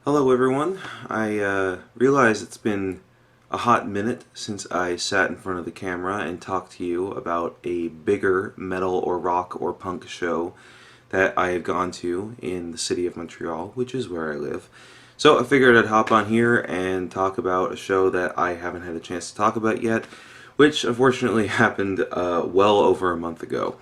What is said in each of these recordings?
Hello everyone. I realize it's been a hot minute since I sat in front of the camera and talked to you about a bigger metal or rock or punk show that I have gone to in the city of Montreal, which is where I live. So I figured I'd hop on here and talk about a show that I haven't had a chance to talk about yet, which unfortunately happened well over a month ago.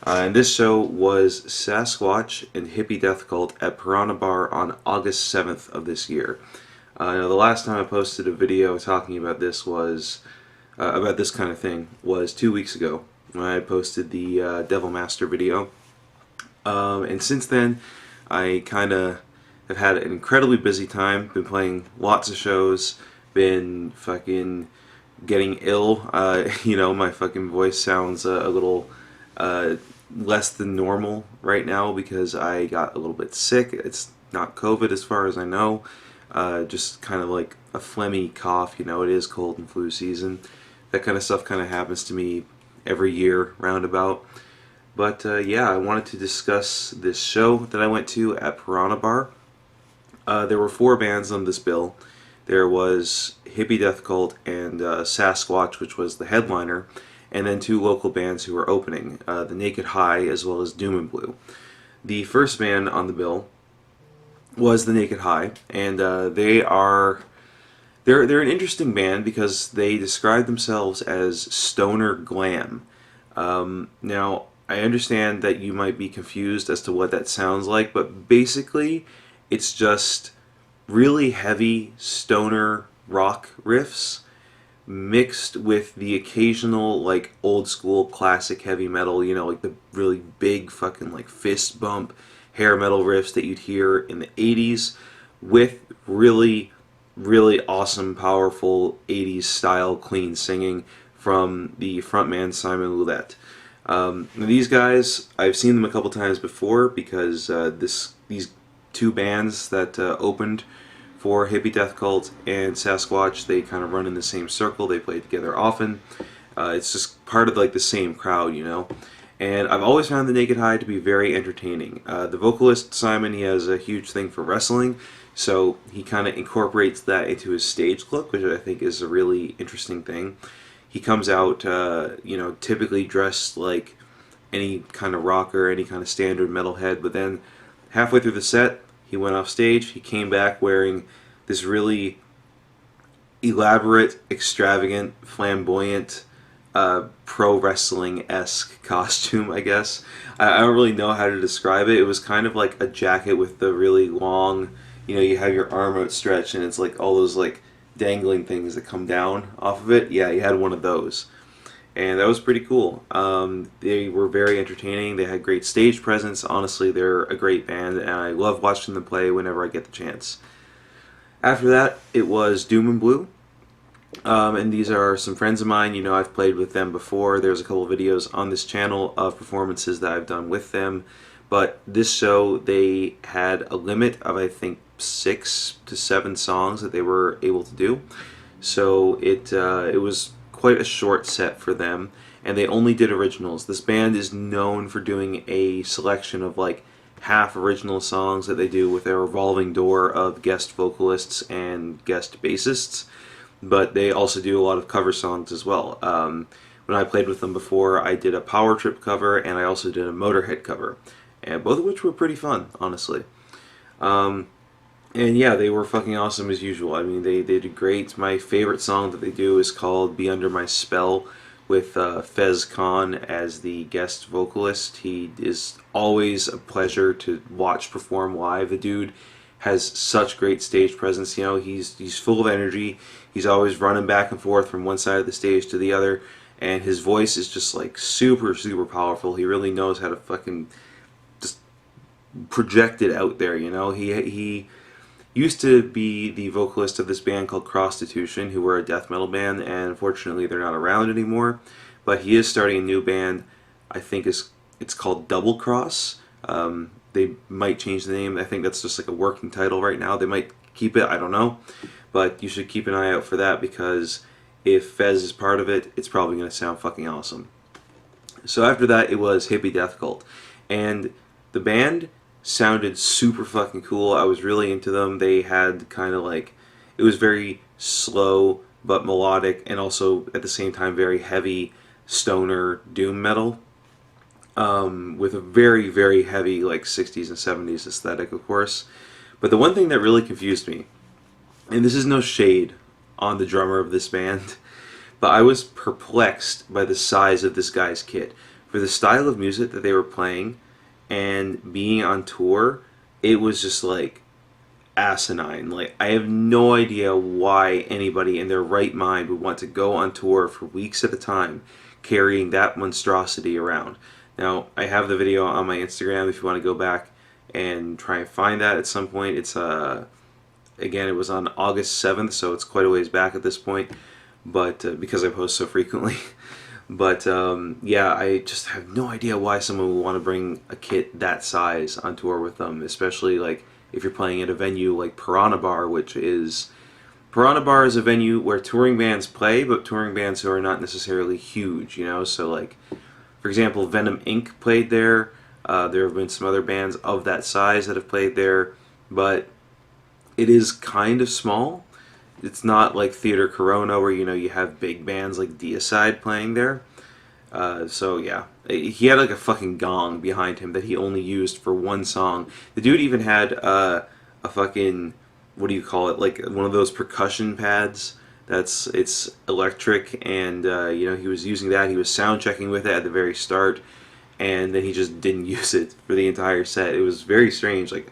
And this show was Sasquatch and Hippie Death Cult at Piranha Bar on August 7th of this year. Now the last time I posted a video talking about this was about this kind of thing was 2 weeks ago when I posted the Devil Master video. And since then, I kind of have had an incredibly busy time. Been playing lots of shows. Been fucking getting ill. My fucking voice sounds a little less than normal right now because I got a little bit sick. It's not COVID as far as I know. Just kind of like a phlegmy cough. It is cold and flu season. That kind of stuff kind of happens to me every year roundabout. But yeah, I wanted to discuss this show that I went to at Piranha Bar. There were four bands on this bill. There was Hippie Death Cult and Sasquatch, which was the headliner, and then two local bands who were opening, The Naked High as well as Doom and Blue. The first band on the bill was The Naked High, and they're an interesting band because they describe themselves as stoner glam. Now, I understand that you might be confused as to what that sounds like, but basically, it's just really heavy stoner rock riffs mixed with the occasional like old school classic heavy metal, like the really big fucking like fist bump hair metal riffs that you'd hear in the 80s with really really awesome powerful 80s style clean singing from the frontman Simon Loulette. These guys, I've seen them a couple times before because these two bands that opened for Hippie Death Cult and Sasquatch, they kind of run in the same circle. They play together often. It's just part of like the same crowd, And I've always found the Naked High to be very entertaining. The vocalist Simon, he has a huge thing for wrestling, so he kind of incorporates that into his stage look, which I think is a really interesting thing. He comes out, typically dressed like any kind of rocker, any kind of standard metalhead, but then halfway through the set, he went off stage. He came back wearing this really elaborate, extravagant, flamboyant, pro wrestling-esque costume, I guess. I don't really know how to describe it. It was kind of like a jacket with the really long, you have your arm outstretched and it's like all those like dangling things that come down off of it. Yeah, he had one of those. And that was pretty cool. They were very entertaining. They had great stage presence. Honestly, they're a great band, and I love watching them play whenever I get the chance. After that, it was Doom and Blue. And these are some friends of mine. I've played with them before. There's a couple videos on this channel of performances that I've done with them. But this show, they had a limit of, I think, 6 to 7 songs that they were able to do. So it was quite a short set for them, and they only did originals. This band is known for doing a selection of like half original songs that they do with a revolving door of guest vocalists and guest bassists, but they also do a lot of cover songs as well. When I played with them before, I did a Power Trip cover and I also did a Motorhead cover, and both of which were pretty fun, honestly. And yeah, they were fucking awesome as usual. I mean, they did great. My favorite song that they do is called Be Under My Spell with Fez Khan as the guest vocalist. He is always a pleasure to watch perform live. The dude has such great stage presence. He's full of energy. He's always running back and forth from one side of the stage to the other. And his voice is just like super, super powerful. He really knows how to fucking just project it out there, He used to be the vocalist of this band called Prostitution, who were a death metal band, and unfortunately they're not around anymore. But he is starting a new band. I think it's called Double Cross. They might change the name. I think that's just like a working title right now. They might keep it, I don't know. But you should keep an eye out for that because if Fez is part of it, it's probably going to sound fucking awesome. So after that, it was Hippie Death Cult. And the band sounded super fucking cool. I was really into them. They had kind of like, it was very slow but melodic, and also at the same time very heavy stoner doom metal, with a very, very heavy like 60s and 70s aesthetic, of course. But the one thing that really confused me, and this is no shade on the drummer of this band, but I was perplexed by the size of this guy's kit. For the style of music that they were playing and being on tour, it was just like asinine. Like, I have no idea why anybody in their right mind would want to go on tour for weeks at a time carrying that monstrosity around. Now, I have the video on my Instagram if you want to go back and try and find that at some point. It's again, it was on August 7th, so it's quite a ways back at this point, but because I post so frequently. But yeah, I just have no idea why someone would want to bring a kit that size on tour with them, especially like if you're playing at a venue like Piranha Bar, Piranha Bar is a venue where touring bands play, but touring bands who are not necessarily huge, you know. So like, for example, Venom Inc. played there. There have been some other bands of that size that have played there, but it is kind of small. It's not like Theater Corona where, you know, you have big bands like Deicide playing there. So yeah, he had like a fucking gong behind him that he only used for one song. The dude even had a fucking, what do you call it, like one of those percussion pads it's electric, and you know, he was using that. He was sound checking with it at the very start, and then he just didn't use it for the entire set. It was very strange. Like,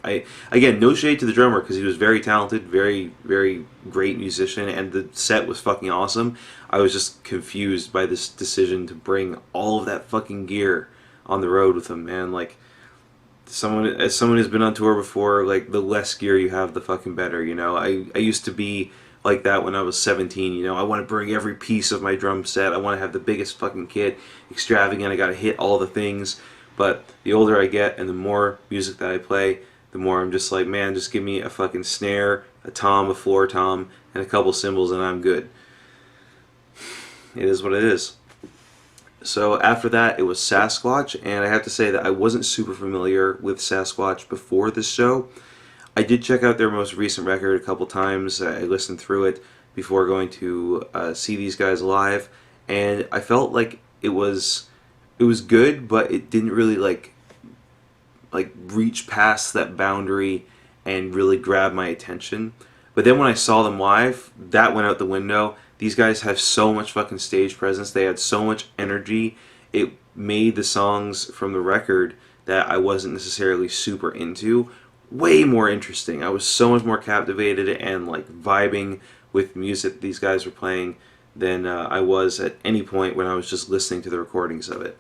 again, no shade to the drummer, because he was very talented, very, very great musician, and the set was fucking awesome. I was just confused by this decision to bring all of that fucking gear on the road with him, man. Like, as someone who's been on tour before, like, the less gear you have, the fucking better, you know? I used to be like that when I was 17, you know. I want to bring every piece of my drum set. I want to have the biggest fucking kit, extravagant. I got to hit all the things. But the older I get and the more music that I play, the more I'm just like, man, just give me a fucking snare, a tom, a floor tom, and a couple cymbals, and I'm good. It is what it is. So after that, it was Sasquatch, and I have to say that I wasn't super familiar with Sasquatch before this show. I did check out their most recent record a couple times. I listened through it before going to see these guys live, and I felt like it was good, but it didn't really like reach past that boundary and really grab my attention. But then when I saw them live, that went out the window. These guys have so much fucking stage presence. They had so much energy. It made the songs from the record that I wasn't necessarily super into way more interesting. I was so much more captivated and like vibing with music these guys were playing than I was at any point when I was just listening to the recordings of it.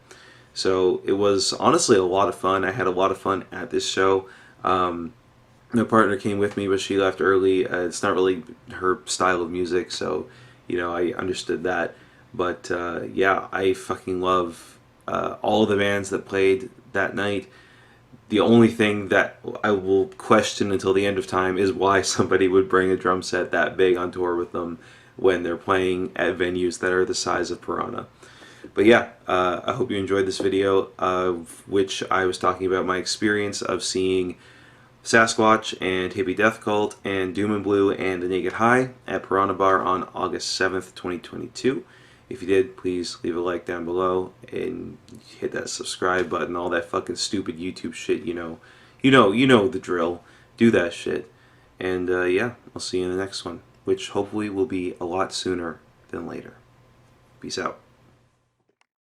So it was honestly a lot of fun. I had a lot of fun at this show. My partner came with me, but she left early. It's not really her style of music, so you know, I understood that. But yeah, I fucking love all of the bands that played that night. The only thing that I will question until the end of time is why somebody would bring a drum set that big on tour with them when they're playing at venues that are the size of Piranha. But yeah, I hope you enjoyed this video, of which I was talking about my experience of seeing Sasquatch and Hippie Death Cult and Doom and Blue and The Naked High at Piranha Bar on August 7th, 2022. If you did, please leave a like down below and hit that subscribe button, all that fucking stupid YouTube shit, you know the drill. Do that shit. And yeah, I'll see you in the next one, which hopefully will be a lot sooner than later. Peace out.